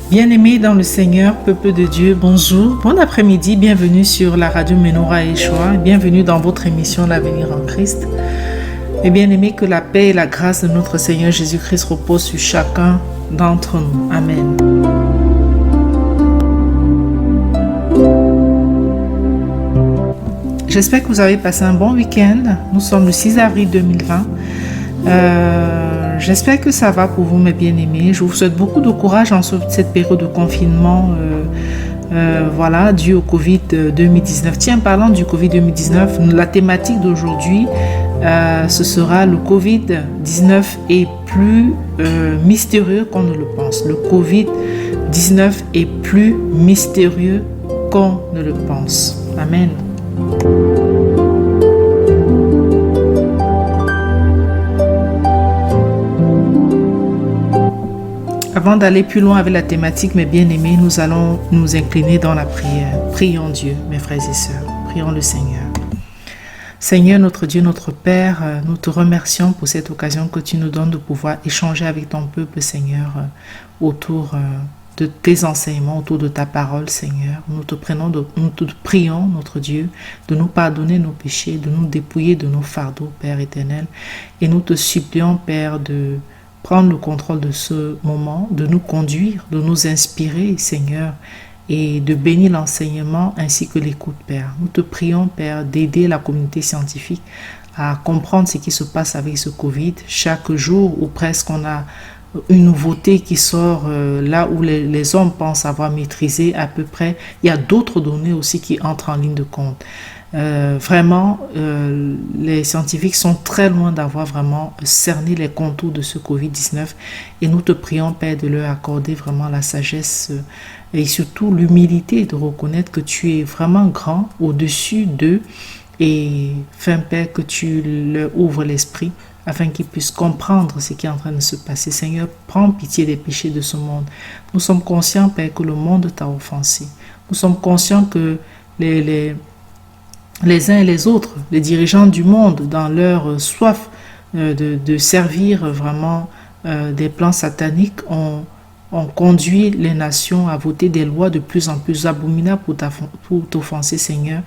Bien-aimés dans le Seigneur, peuple de Dieu, bonjour, bon après-midi, bienvenue sur la radio Menorah Yeshua, bienvenue dans votre émission L'avenir en Christ. Et bien-aimés, que la paix et la grâce de notre Seigneur Jésus-Christ reposent sur chacun d'entre nous. Amen. J'espère que vous avez passé un bon week-end. Nous sommes le 6 avril 2020. J'espère que ça va pour vous, mes bien-aimés. Je vous souhaite beaucoup de courage en cette période de confinement dû au Covid-2019. Tiens, parlant du Covid-2019, la thématique d'aujourd'hui, ce sera le Covid-19 est plus mystérieux qu'on ne le pense. Le Covid-19 est plus mystérieux qu'on ne le pense. Amen. Avant d'aller plus loin avec la thématique, mes bien-aimés, nous allons nous incliner dans la prière. Prions Dieu, mes frères et sœurs. Prions le Seigneur. Seigneur, notre Dieu, notre Père, nous te remercions pour cette occasion que tu nous donnes de pouvoir échanger avec ton peuple, Seigneur, autour de tes enseignements, autour de ta parole, Seigneur. Nous te prions, notre Dieu, de nous pardonner nos péchés, de nous dépouiller de nos fardeaux, Père éternel. Et nous te supplions, Père, de prendre le contrôle de ce moment, de nous conduire, de nous inspirer, Seigneur, et de bénir l'enseignement ainsi que l'écoute, Père. Nous te prions, Père, d'aider la communauté scientifique à comprendre ce qui se passe avec ce Covid. Chaque jour ou presque, on a une nouveauté qui sort là où les hommes pensent avoir maîtrisé à peu près. Il y a d'autres données aussi qui entrent en ligne de compte. Les scientifiques sont très loin d'avoir vraiment cerné les contours de ce Covid-19 et nous te prions, Père, de leur accorder vraiment la sagesse et surtout l'humilité de reconnaître que tu es vraiment grand au-dessus d'eux et fin, Père, que tu leur ouvres l'esprit afin qu'ils puissent comprendre ce qui est en train de se passer. Seigneur, prends pitié des péchés de ce monde. Nous sommes conscients, Père, que le monde t'a offensé. Nous sommes conscients que les uns et les autres, les dirigeants du monde, dans leur soif de servir vraiment des plans sataniques, ont conduit les nations à voter des lois de plus en plus abominables pour t'offenser, Seigneur.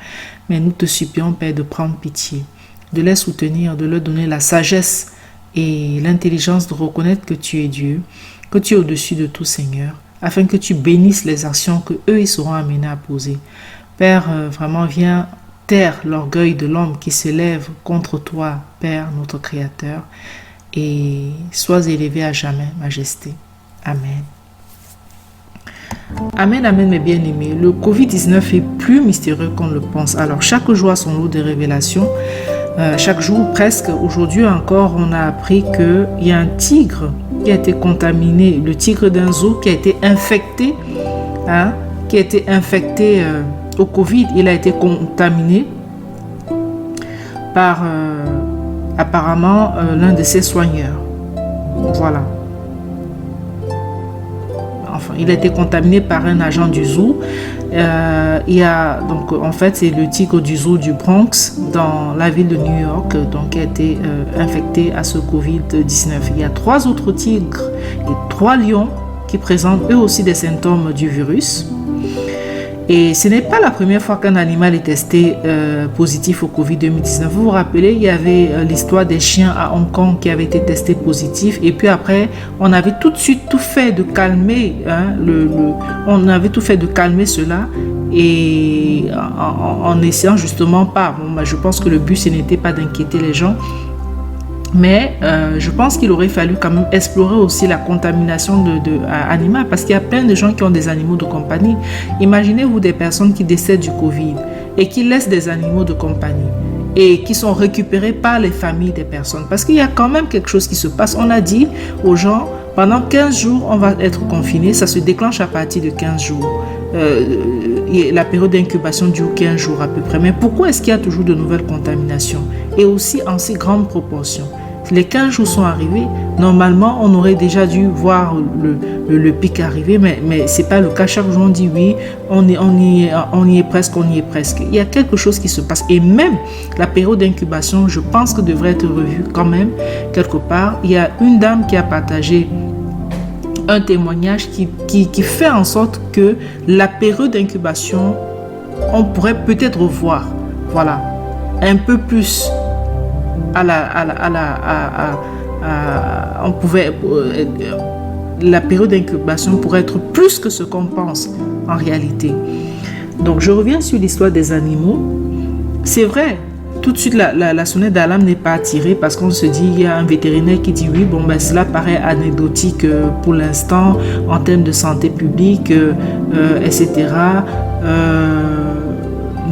Mais nous te supplions, Père, de prendre pitié, de les soutenir, de leur donner la sagesse et l'intelligence de reconnaître que tu es Dieu, que tu es au-dessus de tout, Seigneur, afin que tu bénisses les actions que eux ils seront amenés à poser. Père, vraiment viens taire l'orgueil de l'homme qui s'élève contre toi, Père, notre Créateur, et sois élevé à jamais, Majesté. Amen. Amen, amen, mes bien-aimés. Le Covid-19 est plus mystérieux qu'on le pense. Alors, chaque jour a son lot de révélations. Chaque jour, presque, aujourd'hui encore, on a appris qu'il y a un tigre qui a été contaminé, le tigre d'un zoo qui a été infecté, au Covid. Il a été contaminé par apparemment l'un de ses soigneurs. Voilà. Enfin, il a été contaminé par un agent du zoo. En fait, c'est le tigre du zoo du Bronx dans la ville de New York qui a été infecté à ce Covid-19. Il y a 3 autres tigres et 3 lions qui présentent eux aussi des symptômes du virus. Et ce n'est pas la première fois qu'un animal est testé positif au Covid-19. Vous vous rappelez, il y avait l'histoire des chiens à Hong Kong qui avaient été testés positifs. Et puis après, on avait tout de suite tout fait de calmer, cela. Et en essayant justement pas. Je pense que le but, ce n'était pas d'inquiéter les gens. Mais je pense qu'il aurait fallu quand même explorer aussi la contamination animale parce qu'il y a plein de gens qui ont des animaux de compagnie. Imaginez-vous des personnes qui décèdent du Covid et qui laissent des animaux de compagnie et qui sont récupérés par les familles des personnes. Parce qu'il y a quand même quelque chose qui se passe. On a dit aux gens, pendant 15 jours, on va être confinés. Ça se déclenche à partir de 15 jours. La période d'incubation dure 15 jours à peu près. Mais pourquoi est-ce qu'il y a toujours de nouvelles contaminations et aussi en si grande proportion? Les 15 jours sont arrivés. Normalement, on aurait déjà dû voir le pic arriver, mais ce n'est pas le cas. Chaque jour, on dit oui, on y est presque. Il y a quelque chose qui se passe. Et même la période d'incubation, je pense que devrait être revue quand même quelque part. Il y a une dame qui a partagé un témoignage qui fait en sorte que la période d'incubation, on pourrait peut-être revoir, voilà, un peu plus la période d'incubation pourrait être plus que ce qu'on pense en réalité. Donc je reviens sur l'histoire des animaux. C'est vrai, tout de suite la sonnette d'alarme n'est pas tirée parce qu'on se dit, il y a un vétérinaire qui dit oui, bon ben cela paraît anecdotique pour l'instant en termes de santé publique, etc.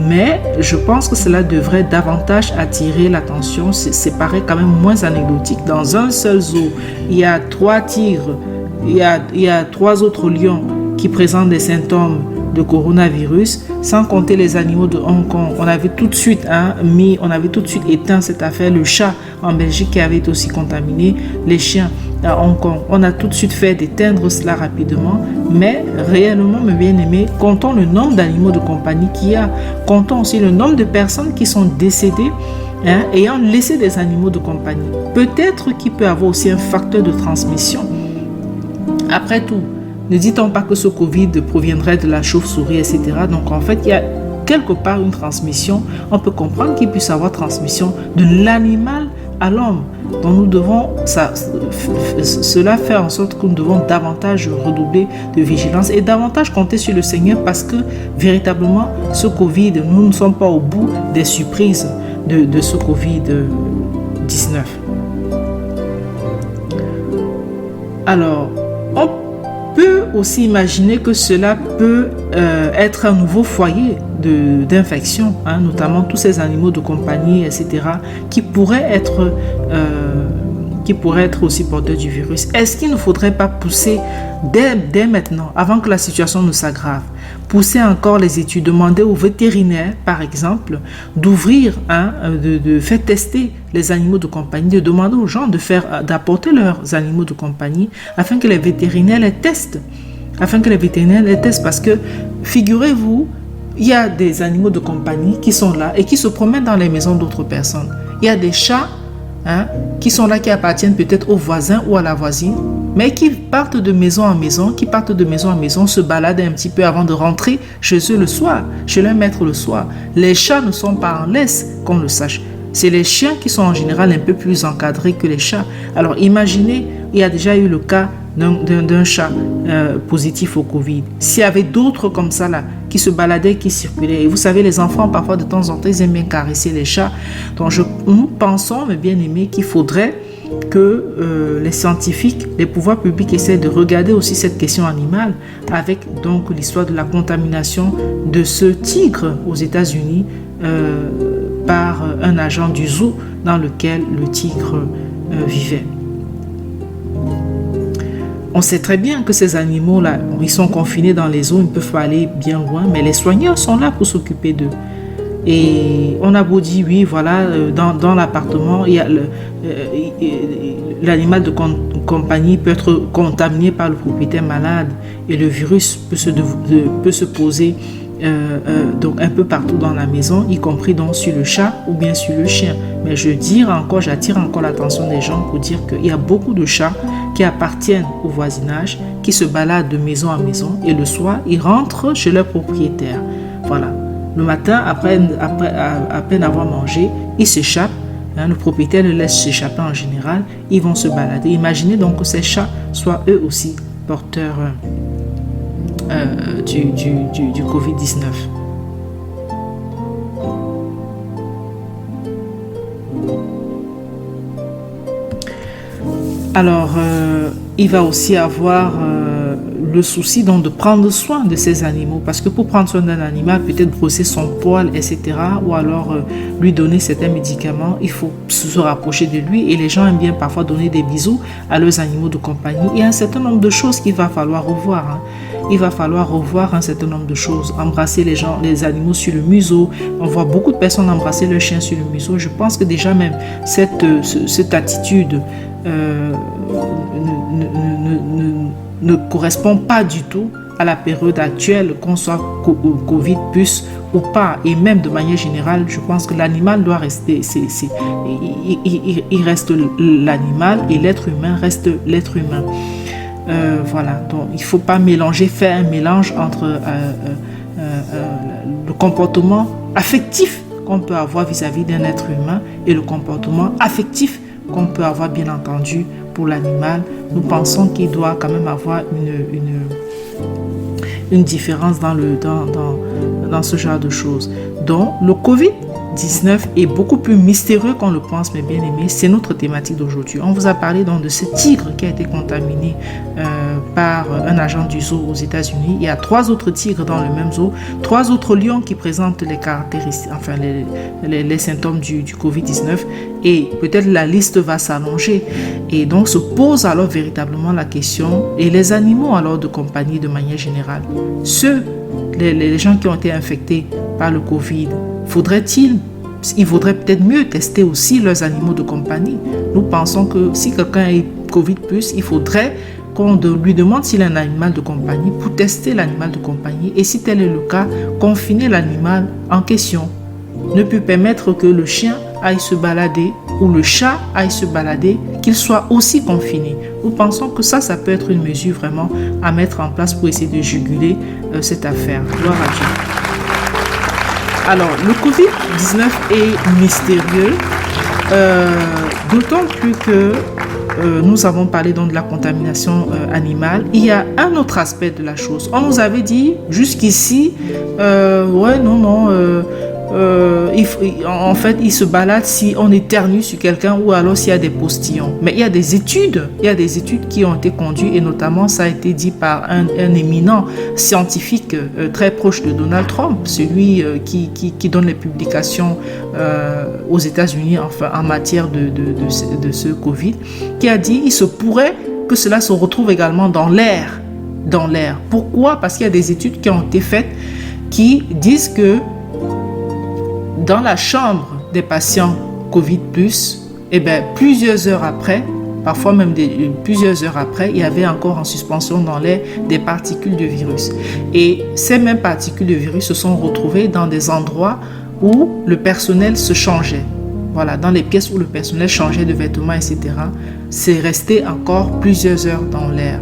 Mais je pense que cela devrait davantage attirer l'attention. C'est paraît quand même moins anecdotique. Dans un seul zoo, il y a 3 tigres, il y a 3 autres lions qui présentent des symptômes de coronavirus, sans compter les animaux de Hong Kong. On avait tout de suite éteint cette affaire. Le chat en Belgique qui avait été aussi contaminé, les chiens à Hong Kong. On a tout de suite fait d'éteindre cela rapidement, mais réellement, mes bien-aimés, comptons le nombre d'animaux de compagnie qu'il y a, comptons aussi le nombre de personnes qui sont décédées ayant laissé des animaux de compagnie. Peut-être qu'il peut y avoir aussi un facteur de transmission. Après tout, ne dit-on pas que ce Covid proviendrait de la chauve-souris, etc. Donc en fait, il y a quelque part une transmission. On peut comprendre qu'il puisse y avoir transmission de l'animal à l'homme. Donc nous devons, cela fait en sorte que nous devons davantage redoubler de vigilance et davantage compter sur le Seigneur parce que véritablement, ce Covid, nous ne sommes pas au bout des surprises de ce Covid-19. Alors, on peut aussi imaginer que cela peut être un nouveau foyer d'infection, notamment tous ces animaux de compagnie, etc., qui pourraient être aussi porteurs du virus. Est-ce qu'il ne faudrait pas pousser dès maintenant, avant que la situation ne s'aggrave, pousser encore les études, demander aux vétérinaires, par exemple, d'ouvrir, de faire tester les animaux de compagnie, de demander aux gens d'apporter leurs animaux de compagnie afin que les vétérinaires les testent. Parce que, figurez-vous, il y a des animaux de compagnie qui sont là et qui se promènent dans les maisons d'autres personnes. Il y a des chats qui sont là, qui appartiennent peut-être aux voisins ou à la voisine, mais qui partent de maison en maison, se baladent un petit peu avant de rentrer chez eux le soir, chez leur maître le soir. Les chats ne sont pas en laisse, qu'on le sache. C'est les chiens qui sont en général un peu plus encadrés que les chats. Alors imaginez, il y a déjà eu le cas d'un chat positif au Covid. S'il y avait d'autres comme ça là, qui se baladaient, qui circulaient, et vous savez, les enfants parfois de temps en temps, ils aiment bien caresser les chats. Donc nous pensons, mes bien-aimés, qu'il faudrait que les scientifiques, les pouvoirs publics essaient de regarder aussi cette question animale avec donc l'histoire de la contamination de ce tigre aux États-Unis par un agent du zoo dans lequel le tigre vivait. On sait très bien que ces animaux-là, ils sont confinés dans les zoos, ils ne peuvent pas aller bien loin, mais les soigneurs sont là pour s'occuper d'eux. Et on a beau dire, oui, voilà, dans l'appartement, il y a l'animal de compagnie peut être contaminé par le propriétaire malade et le virus peut se poser donc un peu partout dans la maison, y compris donc sur le chat ou bien sur le chien. Mais j'attire encore l'attention des gens pour dire qu'il y a beaucoup de chats qui appartiennent au voisinage, qui se baladent de maison en maison et le soir, ils rentrent chez leur propriétaire. Voilà. Le matin, après à peine avoir mangé, ils s'échappent. Le propriétaire les laisse s'échapper en général. Ils vont se balader. Imaginez donc que ces chats soient eux aussi porteurs du Covid-19. Alors, il va aussi avoir le souci donc de prendre soin de ces animaux, parce que pour prendre soin d'un animal, peut-être brosser son poil, etc., ou alors lui donner certains médicaments, il faut se rapprocher de lui, et les gens aiment bien parfois donner des bisous à leurs animaux de compagnie. Il y a un certain nombre de choses qu'il va falloir revoir. Il va falloir revoir un certain nombre de choses. Embrasser les animaux sur le museau. On voit beaucoup de personnes embrasser leurs chiens sur le museau. Je pense que déjà même cette attitude ne correspond pas du tout à la période actuelle, qu'on soit Covid plus ou pas. Et même de manière générale, je pense que l'animal doit rester, il reste l'animal et l'être humain reste l'être humain. Voilà, donc il ne faut pas mélanger, faire un mélange entre le comportement affectif qu'on peut avoir vis-à-vis d'un être humain et le comportement affectif qu'on peut avoir bien entendu pour l'animal. Nous pensons qu'il doit quand même avoir une différence dans ce genre de choses. Donc le Covid-19 est beaucoup plus mystérieux qu'on le pense, mes bien-aimés. C'est notre thématique d'aujourd'hui. On vous a parlé donc de ce tigre qui a été contaminé par un agent du zoo aux États-Unis. Il y a 3 autres tigres dans le même zoo, 3 autres lions qui présentent les caractéristiques, enfin les symptômes du Covid-19. Et peut-être la liste va s'allonger. Et donc se pose alors véritablement la question, et les animaux alors de compagnie de manière générale, les gens qui ont été infectés par le Covid, il vaudrait peut-être mieux tester aussi leurs animaux de compagnie. Nous pensons que si quelqu'un a Covid+, il faudrait qu'on lui demande s'il a un animal de compagnie pour tester l'animal de compagnie, et si tel est le cas, confiner l'animal en question. Ne plus permettre que le chien aille se balader ou le chat aille se balader, qu'il soit aussi confiné. Nous pensons que ça peut être une mesure vraiment à mettre en place pour essayer de juguler cette affaire. Gloire à Dieu. Alors, le Covid-19 est mystérieux, d'autant plus que nous avons parlé donc de la contamination animale. Il y a un autre aspect de la chose. On nous avait dit jusqu'ici, en fait, il se balade si on éternue sur quelqu'un ou alors s'il y a des postillons. Mais il y a des études qui ont été conduites, et notamment ça a été dit par un éminent scientifique très proche de Donald Trump, celui qui donne les publications aux États-Unis en matière de ce Covid, qui a dit il se pourrait que cela se retrouve également dans l'air. Pourquoi? Parce qu'il y a des études qui ont été faites qui disent que dans la chambre des patients Covid+, plusieurs heures après, parfois même plusieurs heures après, il y avait encore en suspension dans l'air des particules de virus. Et ces mêmes particules de virus se sont retrouvées dans des endroits où le personnel se changeait. Voilà, dans les pièces où le personnel changeait de vêtements, etc. C'est resté encore plusieurs heures dans l'air.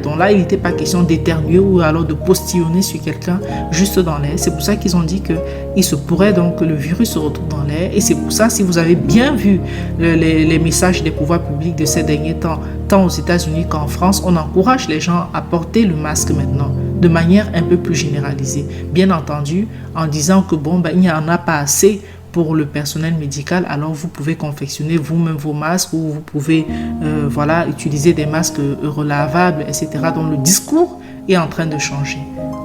Donc là, il n'était pas question d'éternuer ou alors de postillonner sur quelqu'un juste dans l'air. C'est pour ça qu'ils ont dit qu'il se pourrait donc que le virus se retrouve dans l'air. Et c'est pour ça, si vous avez bien vu les messages des pouvoirs publics de ces derniers temps, tant aux États-Unis qu'en France, on encourage les gens à porter le masque maintenant, de manière un peu plus généralisée. Bien entendu, en disant que il n'y en a pas assez pour le personnel médical, alors vous pouvez confectionner vous-même vos masques, ou vous pouvez utiliser des masques relavables, etc. Donc le discours est en train de changer.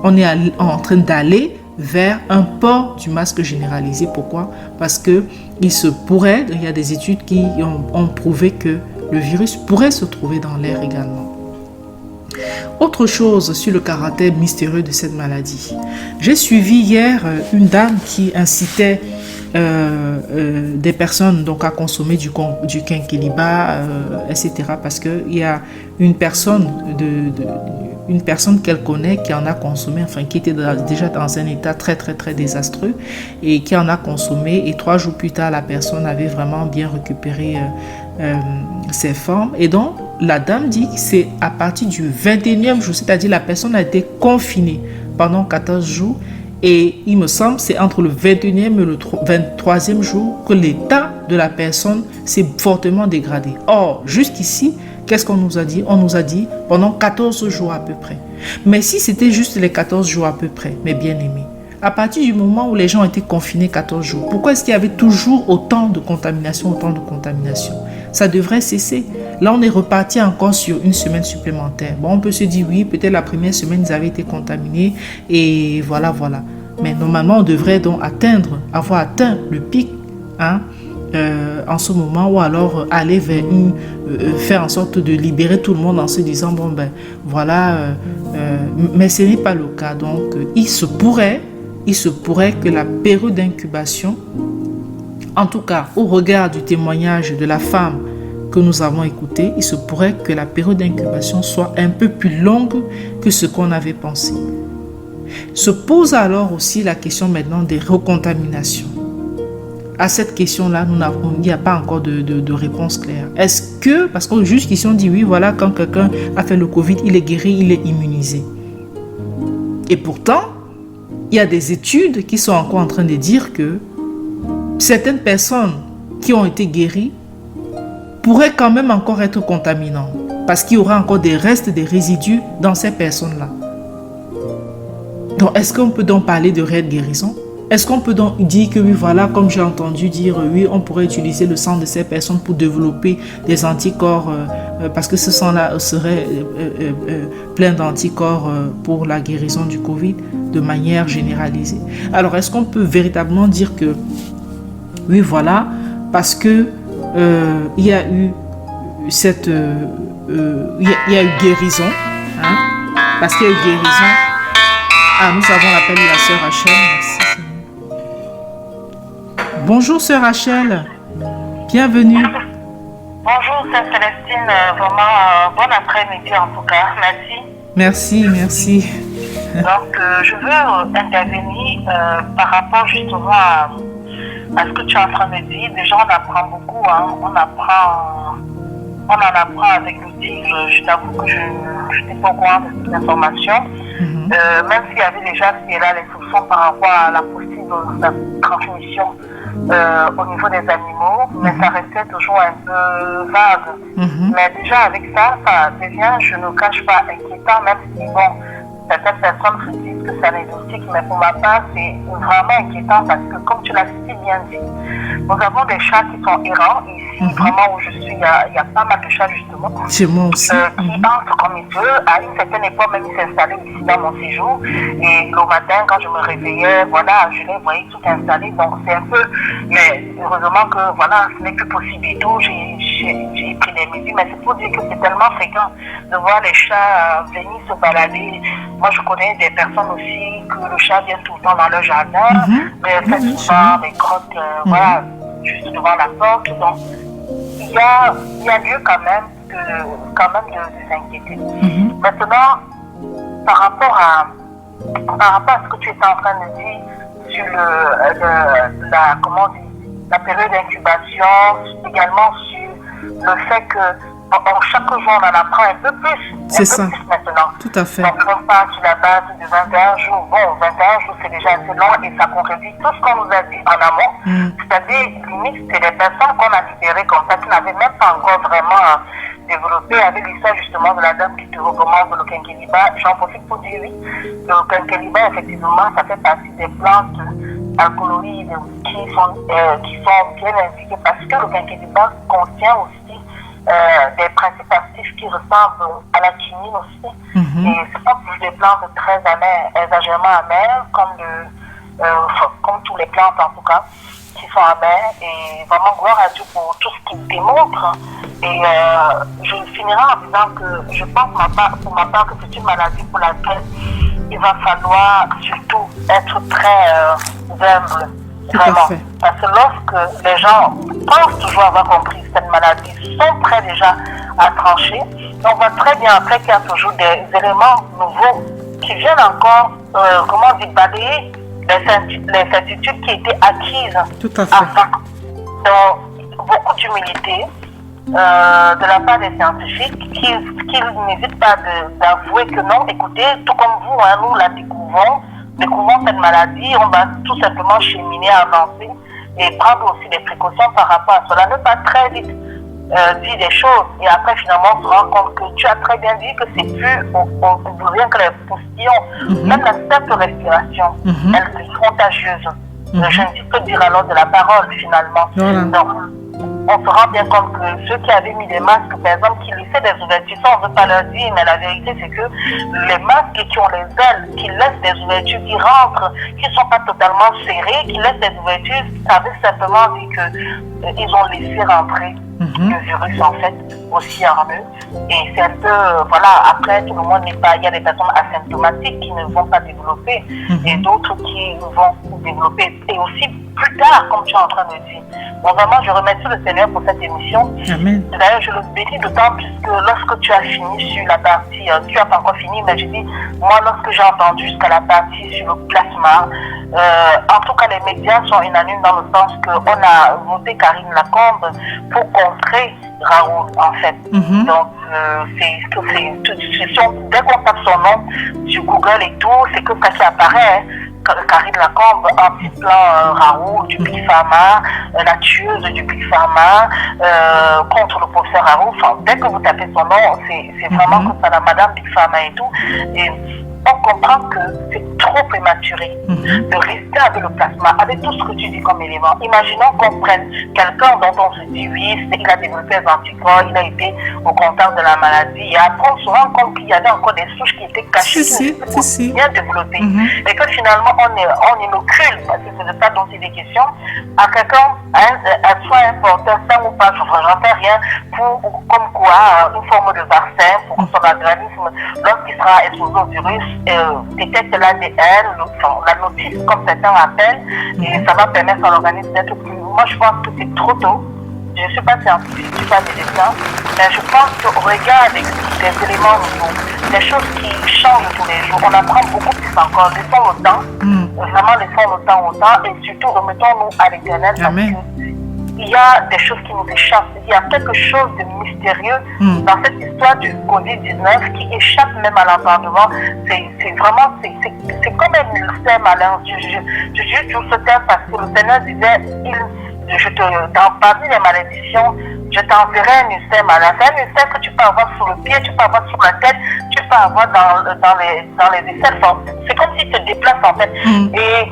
On est en train d'aller vers un port du masque généralisé. Pourquoi? Parce que il y a des études qui ont prouvé que le virus pourrait se trouver dans l'air également. Autre chose sur le caractère mystérieux de cette maladie. J'ai suivi hier une dame qui incitait des personnes donc à consommer du quinquilibre, etc. Parce qu'il y a une personne qu'elle connaît qui en a consommé, enfin qui était déjà dans un état très très très désastreux, et qui en a consommé, et 3 jours plus tard la personne avait vraiment bien récupéré ses formes. Et donc la dame dit que c'est à partir du 21e jour, c'est-à-dire la personne a été confinée pendant 14 jours, et il me semble c'est entre le 21e et le 23e jour que l'état de la personne s'est fortement dégradé. Or, jusqu'ici, qu'est-ce qu'on nous a dit? On nous a dit pendant 14 jours à peu près. Mais si c'était juste les 14 jours à peu près, mes bien-aimés, à partir du moment où les gens étaient confinés 14 jours, pourquoi est-ce qu'il y avait toujours autant de contamination? Ça devrait cesser. Là, on est reparti encore sur une semaine supplémentaire. Bon, on peut se dire, oui, peut-être la première semaine, ils avaient été contaminés, et voilà. Mais normalement, on devrait donc avoir atteint le pic, en ce moment, ou alors aller vers faire en sorte de libérer tout le monde en se disant, mais ce n'est pas le cas. Donc, il se pourrait que la période d'incubation, en tout cas au regard du témoignage de la femme que nous avons écouté, il se pourrait que la période d'incubation soit un peu plus longue que ce qu'on avait pensé. Se pose alors aussi la question maintenant des recontaminations. à cette question-là, il n'y a pas encore de réponse claire. Est-ce que, parce que jusqu'ici on dit oui, voilà, quand quelqu'un a fait le Covid, il est guéri, il est immunisé. Et pourtant, il y a des études qui sont encore en train de dire que certaines personnes qui ont été guéries pourraient quand même encore être contaminantes parce qu'il y aura encore des restes, des résidus dans ces personnes-là. Donc, est-ce qu'on peut donc parler de réelle guérison? Est-ce qu'on peut donc dire que oui, voilà, comme j'ai entendu dire, oui, on pourrait utiliser le sang de ces personnes pour développer des anticorps parce que ce sang-là serait plein d'anticorps pour la guérison du Covid de manière généralisée. Alors, est-ce qu'on peut véritablement dire que oui, voilà, parce que il y a eu cette il y a eu guérison, hein, parce qu'il y a eu guérison. Ah, nous avons l'appel de la sœur Rachel. Merci. Bonjour sœur Rachel, bienvenue. Bonjour sœur Célestine, vraiment bon après-midi en tout cas, merci. Merci. Donc je veux intervenir par rapport justement à ce que tu es en train de dire. Déjà on apprend beaucoup, hein. On en apprend avec l'outil. Je t'avoue que je n'étais pas au courant de cette information. Même s'il y avait déjà là les soupçons par rapport à la possible transmission au niveau des animaux, mais ça restait toujours un peu vague. Mais déjà avec ça devient, je ne cache pas, inquiétant, même si certaines personnes se disent que c'est anecdotique, mais pour ma part, c'est vraiment inquiétant parce que, comme tu l'as si bien dit, nous avons des chats qui sont errants. Ici, vraiment où je suis, il y a pas mal de chats justement. Chez moi aussi. Qui entrent comme ils veulent. À une certaine époque, même ils s'installaient ici dans mon séjour. Et le matin, quand je me réveillais, voilà, je les voyais tout installés. Donc c'est un peu. Mais heureusement que voilà, ce n'est plus possible et tout. J'ai pris des mesures, mais c'est pour dire que c'est tellement fréquent de voir les chats venir se balader. Moi, je connais des personnes aussi que le chat vient tout le temps dans leur jardin, mais fait souvent des crottes, voilà, juste devant la porte. Donc, il y a lieu quand même de s'inquiéter. Maintenant, par rapport à ce que tu étais en train de dire sur la période d'incubation, également sur le fait que chaque jour on en apprend un peu plus. C'est ça. Plus maintenant. Tout à fait. Donc on part sur la base de 21 jours. Bon, 21 jours c'est déjà assez long et ça contredit tout ce qu'on nous a dit en amont. C'est-à-dire, limite, c'est des personnes qu'on a libérées comme ça, qui n'avaient même pas encore vraiment développé, avec l'histoire justement de la dame qui te recommande le quinquilibre. J'en profite pour dire oui. Le quinquilibre, effectivement, ça fait partie des plantes alcaloïdes qui sont bien indiquées parce que le quinquilibre contient aussi des principes actifs qui ressemblent à la quinine aussi. Et ce sont plus des plantes très amères, exagérément amères, comme tous les plantes en tout cas, qui sont amères. Et vraiment, gloire à Dieu pour tout ce qu'il démontre. Et je finirai en disant que je pense pour ma part que c'est une maladie pour laquelle il va falloir surtout être très humble. Vraiment. Parce que lorsque les gens pensent toujours avoir compris cette maladie, sont prêts déjà à trancher, on voit très bien après qu'il y a toujours des éléments nouveaux qui viennent encore, balayer les certitudes qui étaient acquises. Tout à fait. Avant. Donc, beaucoup d'humilité de la part des scientifiques qui n'hésitent pas d'avouer que non, écoutez, tout comme vous, hein, nous la découvrons cette maladie, on va tout simplement cheminer, avancer et prendre aussi des précautions par rapport à cela. Ne pas très vite dire des choses et après finalement on se rend compte que tu as très bien dit que c'est plus rien que les postillons, même la simple respiration, elle est contagieuse. Je ne dis que dire alors de la parole finalement. Donc, on se rend bien compte que ceux qui avaient mis des masques, par exemple, qui laissaient des ouvertures, ça on ne veut pas leur dire, mais la vérité c'est que les masques qui ont les ailes, qui laissent des ouvertures, qui rentrent, qui ne sont pas totalement serrés, qui laissent des ouvertures, ça veut simplement dire qu'ils ont laissé rentrer le virus en fait aussi en eux. Et c'est un peu, voilà, après, tout le monde n'est pas, il y a des personnes asymptomatiques qui ne vont pas développer et d'autres qui vont développer. Et aussi plus tard, comme tu es en train de dire. Bon, vraiment, je remercie le Seigneur pour cette émission. Amen. D'ailleurs, je le bénis d'autant puisque lorsque tu as fini sur la partie, tu n'as pas encore fini, mais je dis, moi, lorsque j'ai entendu jusqu'à la partie sur le plasma, en tout cas, les médias sont unanimes dans le sens qu'on a voté Karine Lacombe pour contrer Raoul, en fait. Donc, dès qu'on tape son nom sur Google et tout, c'est que ça qui apparaît. Hein. Karine Lacombe, anti-plan Raoul du Big Pharma, la tueuse du Big Pharma, contre le professeur Raoul. Enfin, dès que vous tapez son nom, c'est vraiment comme ça, la Madame Big Pharma et tout. Et on comprend que c'est trop prématuré de rester avec le plasma, avec tout ce que tu dis comme élément. Imaginons qu'on prenne quelqu'un dont on se dit oui, il a développé des anticorps, il a été au contact de la maladie, et après on se rend compte qu'il y avait encore des souches qui étaient cachées, qui étaient bien développées, et que finalement on inocule, parce que c'est de ça dont il est question, à quelqu'un, soit un porteur, ça ou pas, j'en sais rien, pour, comme quoi, une forme de vaccin pour que son organisme, lorsqu'il sera exposé au virus, détecte l'ADN, la notice, comme certains appellent, et ça va permettre à l'organisme d'être plus. Moi, je pense que c'est trop tôt. Je ne suis pas scientifique, je ne suis pas médecin, mais je pense qu'au regard des éléments nouveaux, des choses qui changent tous les jours, on apprend beaucoup plus encore. Laissons le temps, vraiment laissons le temps au temps, et surtout remettons-nous à l'éternel, parce qu'il y a des choses qui nous échappent. Il y a quelque chose de mystérieux dans cette histoire du Covid-19 qui échappe même à l'entendement. C'est vraiment, c'est comme un mystère malin. Je juge toujours ce terme parce que le Seigneur disait, parmi les malédictions, je t'enverrai un mystère malin. C'est un mystère que tu peux avoir sur le pied, tu peux avoir sur la tête, tu peux avoir dans les aisselles. C'est comme s'il se déplace en fait. Et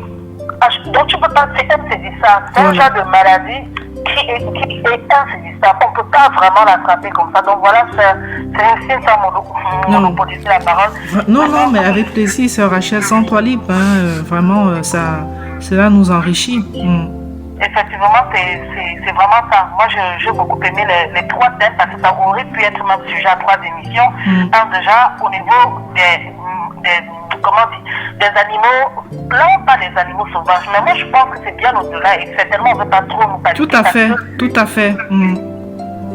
donc tu peux pas, c'est insaisissable. C'est un genre de maladie qui est insaisissable. On ne peut pas vraiment l'attraper comme ça. Donc voilà, c'est un signe sans monopoliser la parole. Non, mais avec plaisir, sœur Rachel, sans toi libre. Vraiment, cela nous enrichit. Effectivement, c'est vraiment ça. Moi, j'ai beaucoup aimé les trois thèmes parce que ça aurait pu être notre sujet à 3 émissions. Déjà, au niveau des animaux, là on parle des animaux sauvages, mais moi je pense que c'est bien au-delà et certainement on ne veut pas trop nous paniquer. Tout à fait.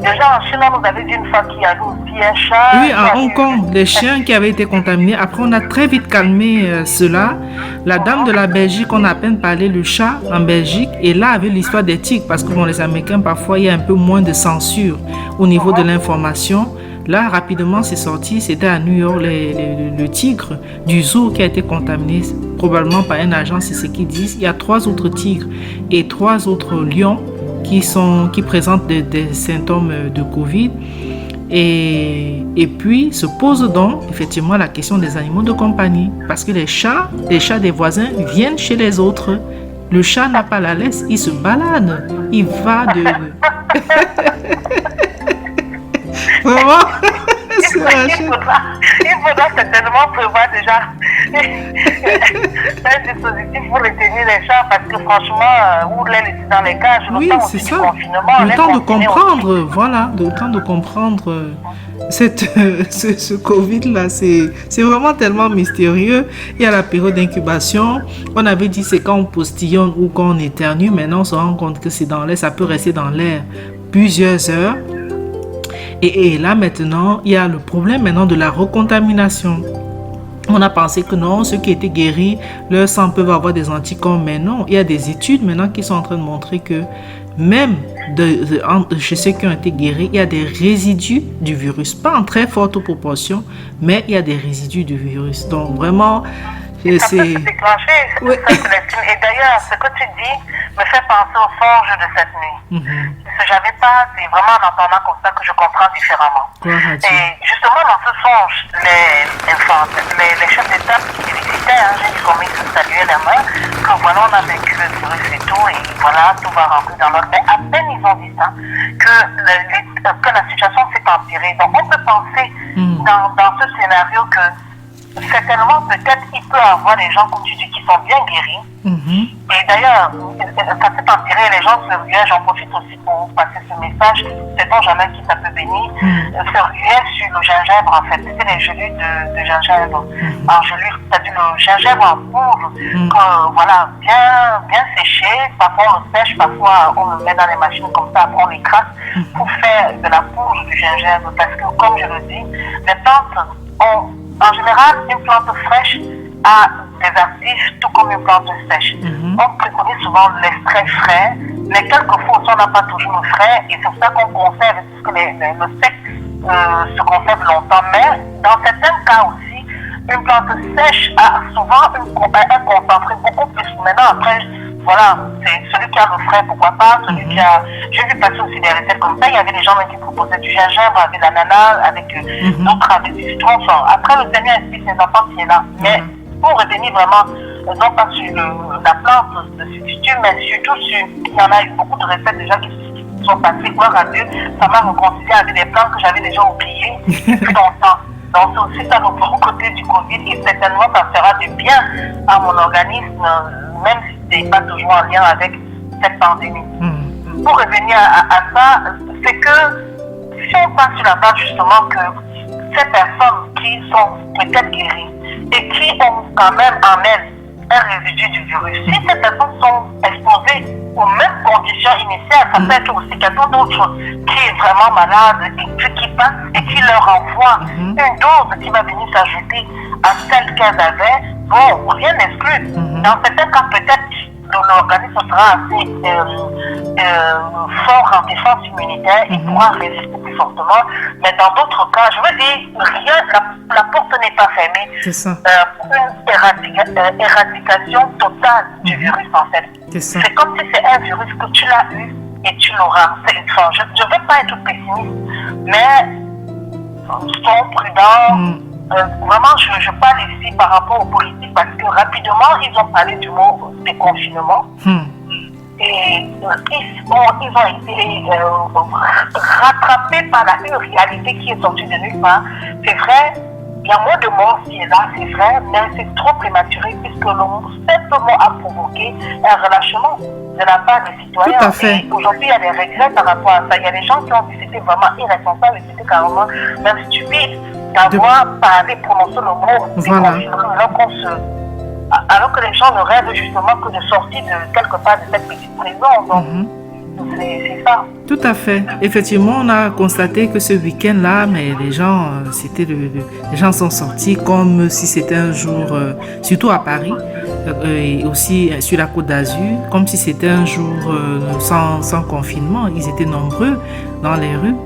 Déjà en Chine, on nous avait dit une fois qu'il y avait aussi un chat. Oui, à Hong Kong, les chiens qui avaient été contaminés. Après, on a très vite calmé cela. La dame de la Belgique, on a à peine parlé le chat en Belgique. Et là, avec l'histoire des tigres, parce que bon, les Américains, parfois, il y a un peu moins de censure au niveau de l'information. Là, rapidement, c'est sorti. C'était à New York, le tigre du zoo qui a été contaminé, probablement par un agent, c'est ce qu'ils disent. Il y a 3 autres tigres et 3 autres lions qui présentent des symptômes de Covid. Et puis se pose donc effectivement la question des animaux de compagnie. Parce que les chats des voisins viennent chez les autres. Le chat n'a pas la laisse, il se balade. Il va de... Vraiment. Il faudra certainement prévoir déjà un dispositif pour retenir les chats parce que franchement, ou les laisser dans les cages, oui, c'est ça. Le temps de comprendre, voilà, le temps de comprendre ce Covid-là, c'est vraiment tellement mystérieux. Il y a la période d'incubation. On avait dit c'est quand on postillonne ou quand on éternue. Maintenant, on se rend compte que c'est dans l'air, ça peut rester dans l'air plusieurs heures. Et là, maintenant, il y a le problème maintenant de la recontamination. On a pensé que non, ceux qui étaient guéris, leur sang peuvent avoir des anticorps, mais non. Il y a des études maintenant qui sont en train de montrer que même chez ceux qui ont été guéris, il y a des résidus du virus. Pas en très forte proportion, mais il y a des résidus du virus. Donc vraiment, ça peut se déclencher. Oui. Et d'ailleurs, ce que tu dis me fait penser aux songes de cette nuit. C'est vraiment en entendant comme ça que je comprends différemment. Et justement, dans ce songe, les chefs d'État qui félicitaient, j'ai dit comment ils se saluaient la main, que voilà, on a vécu le virus et tout, et voilà, tout va rentrer dans l'ordre. Mais à peine ils ont dit ça, que la situation s'est empirée. Donc on peut penser dans ce scénario que certainement, peut-être, il peut y avoir des gens, comme tu dis, qui sont bien guéris. Et d'ailleurs, ça fait pas tirer les gens se ruaient, j'en profite aussi pour passer ce message, c'est bon jamais qui ça peut bénir, se ruaient sur le gingembre en fait, c'était les gelées de gingembre. Alors c'est-à-dire le gingembre en poudre, voilà, bien séché, parfois on le sèche, parfois on le met dans les machines comme ça, après on l'écrase pour faire de la poudre du gingembre, parce que comme je le dis, les plantes ont, en général, une plante fraîche a des actifs tout comme une plante sèche. On préconise souvent l'extrait frais, mais quelquefois on n'a pas toujours le frais et c'est pour ça qu'on conserve, parce que le sec se conserve longtemps. Mais dans certains cas aussi, une plante sèche a souvent un concentré beaucoup plus. Maintenant, après, voilà, c'est celui qui a le frais, pourquoi pas, celui qui a... J'ai vu passer aussi des recettes comme ça, il y avait des gens qui proposaient du gingembre avec de l'ananas, avec d'autres avec du citron. Après, le Seigneur explique ses enfants qui est là. Mais pour retenir vraiment, non pas sur la plante de substitut, mais surtout sur... Il y en a eu beaucoup de recettes déjà qui sont passées, gloire à Dieu. Ça m'a réconcilié avec des plantes que j'avais déjà oubliées depuis longtemps. Donc c'est aussi ça le bon côté du Covid et certainement ça fera du bien à mon organisme, même si ce n'est pas toujours en lien avec cette pandémie. Pour revenir à ça, c'est que si on passe sur la base justement que ces personnes qui sont peut-être guéries et qui ont quand même en elles un résidu du virus, si ces personnes sont exposées aux mêmes conditions initiales, ça peut être aussi quelqu'un d'autre qui est vraiment malade et puis qui passe et qui leur envoie une dose qui va venir s'ajouter à celle qu'elles avaient. Bon, rien n'exclut. Dans certains cas, peut-être l'organisme sera assez fort en défense immunitaire et pourra résister plus fortement. Mais dans d'autres cas, je veux dire, rien, la porte n'est pas fermée. C'est ça. Pour une éradication totale du virus en fait. C'est comme si c'est un virus que tu l'as eu et tu l'auras. Je ne veux pas être pessimiste, mais soyons prudents. Vraiment, je parle ici par rapport aux politiques parce que rapidement, ils ont parlé du mot déconfinement. Et ils ont été rattrapés par une réalité qui est sortie de nulle part. C'est vrai, il y a moins de morts qui est là, c'est vrai, mais c'est trop prématuré puisque le simple mot a provoqué un relâchement de la part des citoyens. Tout à fait. Et aujourd'hui, il y a des regrets par rapport à ça. Il y a des gens qui ont dit que c'était vraiment irresponsable et c'était carrément même stupide d'avoir parlé, prononcé le mot déconfinement alors que les gens ne rêvent justement que de sortir de quelque part de cette petite prison. Donc, c'est ça. Tout à fait. Effectivement, on a constaté que ce week-end-là, mais les gens, les gens sont sortis comme si c'était un jour, surtout à Paris, et aussi sur la Côte d'Azur, comme si c'était un jour sans confinement. Ils étaient nombreux dans les rues.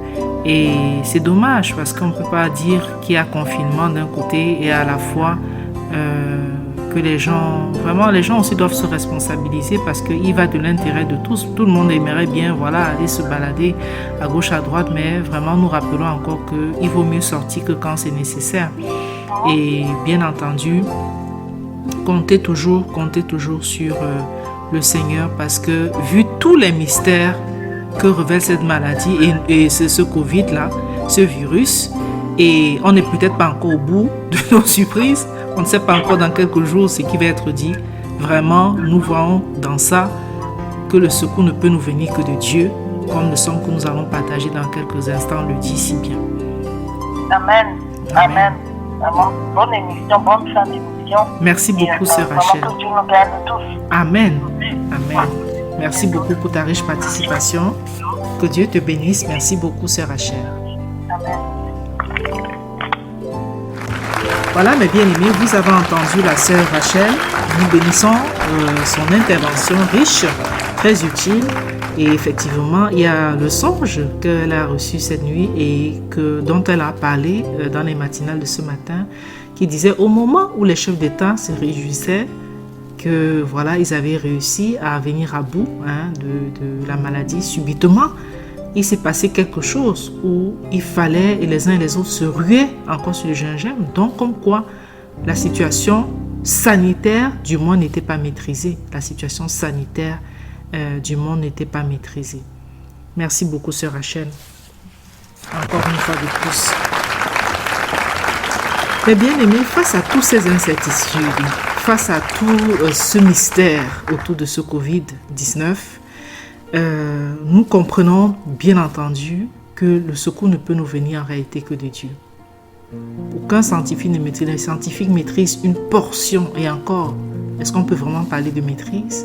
Et c'est dommage parce qu'on ne peut pas dire qu'il y a confinement d'un côté et à la fois que les gens aussi doivent se responsabiliser parce qu'il va de l'intérêt de tous. Tout le monde aimerait bien aller se balader à gauche, à droite, mais vraiment nous rappelons encore qu'il vaut mieux sortir que quand c'est nécessaire. Et bien entendu, comptez toujours sur le Seigneur parce que vu tous les mystères que révèle cette maladie et ce Covid-là, ce virus, et on n'est peut-être pas encore au bout de nos surprises, on ne sait pas encore dans quelques jours ce qui va être dit. Vraiment, nous voyons dans ça que le secours ne peut nous venir que de Dieu, comme le son que nous allons partager dans quelques instants le dit si bien. Amen. Amen. Bonne émission, bonne fin d'émission. Merci beaucoup, sœur Rachel. Que Dieu nous garde tous. Amen. Amen. Merci beaucoup pour ta riche participation. Que Dieu te bénisse. Merci beaucoup, sœur Rachel. Amen. Voilà, mes bien-aimés, vous avez entendu la sœur Rachel. Nous bénissons son intervention riche, très utile. Et effectivement, il y a le songe qu'elle a reçu cette nuit et dont elle a parlé dans les matinales de ce matin, qui disait au moment où les chefs d'État se réjouissaient que ils avaient réussi à venir à bout de la maladie, subitement, il s'est passé quelque chose où il fallait, et les uns et les autres se ruaient encore sur le gingembre. Donc, comme quoi la situation sanitaire du monde n'était pas maîtrisée. La situation sanitaire du monde n'était pas maîtrisée. Merci beaucoup, sœur Rachel. Encore une fois de plus. Mais bien aimé, face à toutes ces incertitudes, face à tout ce mystère autour de ce Covid-19, nous comprenons bien entendu que le secours ne peut nous venir en réalité que de Dieu. Aucun scientifique ne maîtrise. Les scientifiques maîtrisent une portion, et encore, est-ce qu'on peut vraiment parler de maîtrise?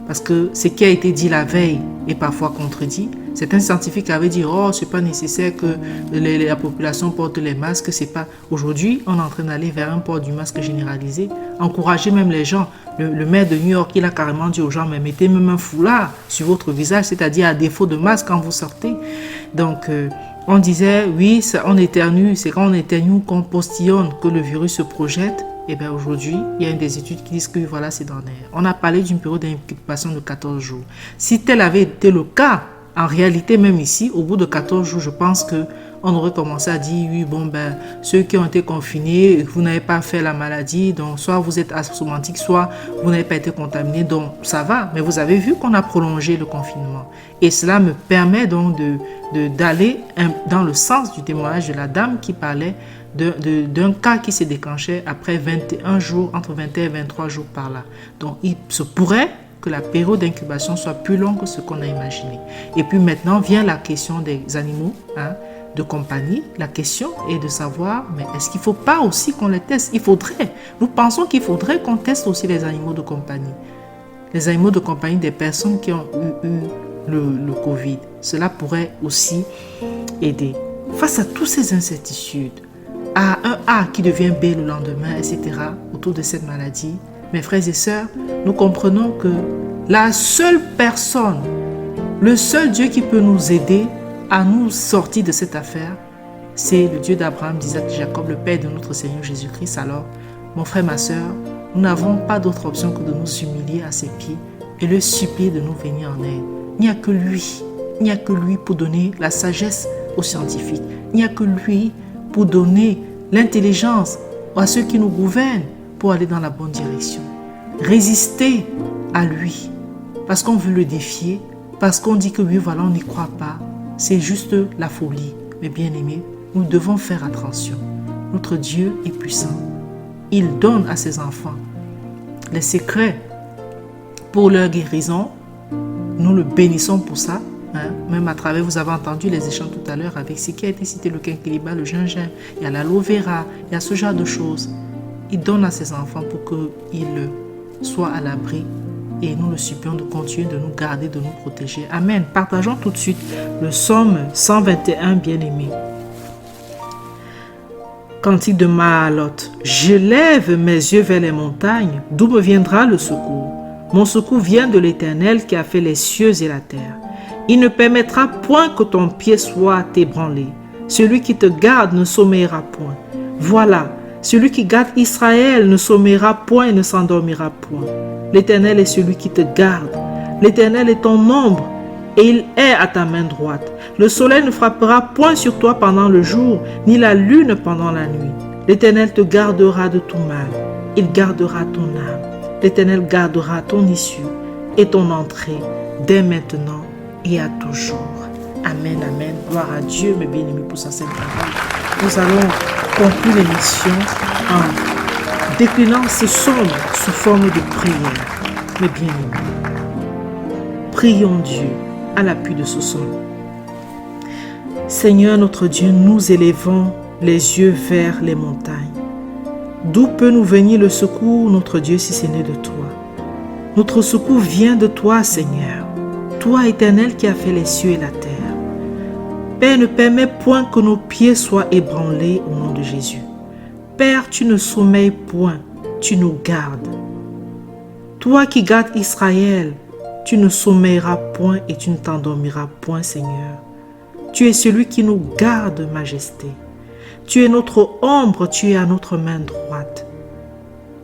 Parce que ce qui a été dit la veille est parfois contredit. Certains scientifiques avaient dit, oh, c'est pas nécessaire que la population porte les masques, c'est pas. Aujourd'hui, on est en train d'aller vers un port du masque généralisé. Encourager même les gens. Le maire de New York, il a carrément dit aux gens, mais mettez même un foulard sur votre visage, c'est-à-dire à défaut de masque quand vous sortez. Donc, on disait, oui, on éternue, c'est quand on éternue qu'on postillonne que le virus se projette. Et bien aujourd'hui, il y a une des études qui disent que voilà, c'est dans l'air. On a parlé d'une période d'incubation de 14 jours. Si tel avait été le cas, en réalité, même ici, au bout de 14 jours, je pense qu'on aurait commencé à dire, oui, bon, ben, ceux qui ont été confinés, vous n'avez pas fait la maladie, donc soit vous êtes asymptomatique, soit vous n'avez pas été contaminé, donc ça va. Mais vous avez vu qu'on a prolongé le confinement. Et cela me permet donc d'aller dans le sens du témoignage de la dame qui parlait d'un cas qui s'est déclenché après 21 jours, entre 21 et 23 jours par là. Donc, il se pourrait que la période d'incubation soit plus longue que ce qu'on a imaginé. Et puis maintenant vient la question des animaux de compagnie. La question est de savoir, mais est-ce qu'il ne faut pas aussi qu'on les teste? Nous pensons qu'il faudrait qu'on teste aussi les animaux de compagnie. Les animaux de compagnie des personnes qui ont eu le Covid. Cela pourrait aussi aider. Face à toutes ces incertitudes, à un A qui devient B le lendemain, etc., autour de cette maladie, mes frères et sœurs, nous comprenons que la seule personne, le seul Dieu qui peut nous aider à nous sortir de cette affaire, c'est le Dieu d'Abraham, d'Isaac, de Jacob, le Père de notre Seigneur Jésus-Christ. Alors, mon frère, ma sœur, nous n'avons pas d'autre option que de nous humilier à ses pieds et le supplier de nous venir en aide. Il n'y a que lui. Il n'y a que lui pour donner la sagesse aux scientifiques. Il n'y a que lui pour donner l'intelligence à ceux qui nous gouvernent pour aller dans la bonne direction. Résister à lui parce qu'on veut le défier, parce qu'on dit que oui, voilà, on n'y croit pas. C'est juste la folie. Mais bien aimés, nous devons faire attention. Notre Dieu est puissant. Il donne à ses enfants les secrets pour leur guérison. Nous le bénissons pour ça. Même à travers, vous avez entendu les échanges tout à l'heure avec ce qui a été cité, le quinquilibre, le gingembre, il y a l'aloe vera, il y a ce genre de choses. Il donne à ses enfants pour qu'ils soient à l'abri et nous le supplions de continuer de nous garder, de nous protéger. Amen. Partageons tout de suite le psaume 121, bien-aimé. Cantique de Mahaloth. Je lève mes yeux vers les montagnes, d'où me viendra le secours. Mon secours vient de l'Éternel qui a fait les cieux et la terre. Il ne permettra point que ton pied soit ébranlé. Celui qui te garde ne sommeillera point. Voilà, celui qui garde Israël ne sommeillera point et ne s'endormira point. L'Éternel est celui qui te garde. L'Éternel est ton ombre et il est à ta main droite. Le soleil ne frappera point sur toi pendant le jour, ni la lune pendant la nuit. L'Éternel te gardera de tout mal. Il gardera ton âme. L'Éternel gardera ton issue et ton entrée dès maintenant et à toujours. Amen, amen. Gloire à Dieu, mes bien-aimés, pour sa sainte parole. Nous allons conclure l'émission en déclinant ce psaume sous forme de prière. Mes bien-aimés, prions Dieu à l'appui de ce psaume. Seigneur notre Dieu, nous élevons les yeux vers les montagnes. D'où peut nous venir le secours, notre Dieu, si ce n'est de toi? Notre secours vient de toi, Seigneur. Toi, Éternel, qui as fait les cieux et la terre. Père, ne permets point que nos pieds soient ébranlés au nom de Jésus. Père, tu ne sommeilles point, tu nous gardes. Toi qui gardes Israël, tu ne sommeilleras point et tu ne t'endormiras point, Seigneur. Tu es celui qui nous garde, Majesté. Tu es notre ombre, tu es à notre main droite.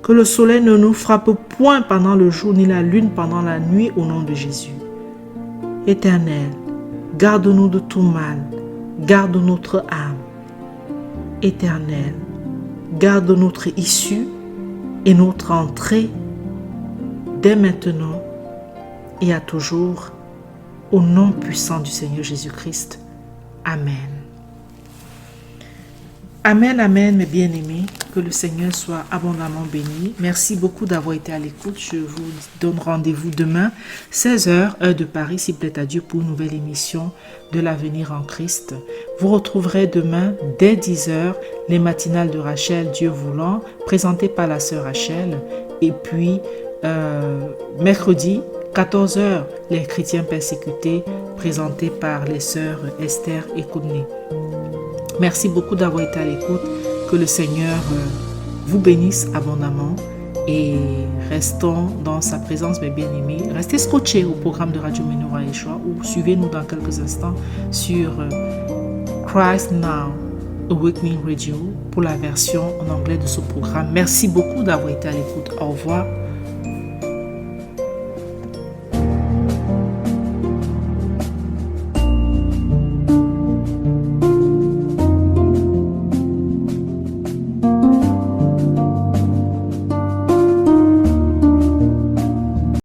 Que le soleil ne nous frappe point pendant le jour, ni la lune pendant la nuit, au nom de Jésus. Éternel, garde-nous de tout mal, garde notre âme. Éternel, garde notre issue et notre entrée dès maintenant et à toujours, au nom puissant du Seigneur Jésus-Christ. Amen. Amen, amen, mes bien-aimés. Que le Seigneur soit abondamment béni. Merci beaucoup d'avoir été à l'écoute. Je vous donne rendez-vous demain, 16h, heure de Paris, s'il plaît à Dieu, pour une nouvelle émission de l'avenir en Christ. Vous retrouverez demain, dès 10h, les matinales de Rachel, Dieu voulant, présentées par la sœur Rachel. Et puis, mercredi, 14h, les chrétiens persécutés, présentés par les sœurs Esther et Kourtney. Merci beaucoup d'avoir été à l'écoute. Que le Seigneur vous bénisse abondamment et restons dans sa présence, mes bien-aimés. Restez scotchés au programme de Radio Menorah Yeshua ou suivez-nous dans quelques instants sur Christ Now Awakening Radio pour la version en anglais de ce programme. Merci beaucoup d'avoir été à l'écoute. Au revoir.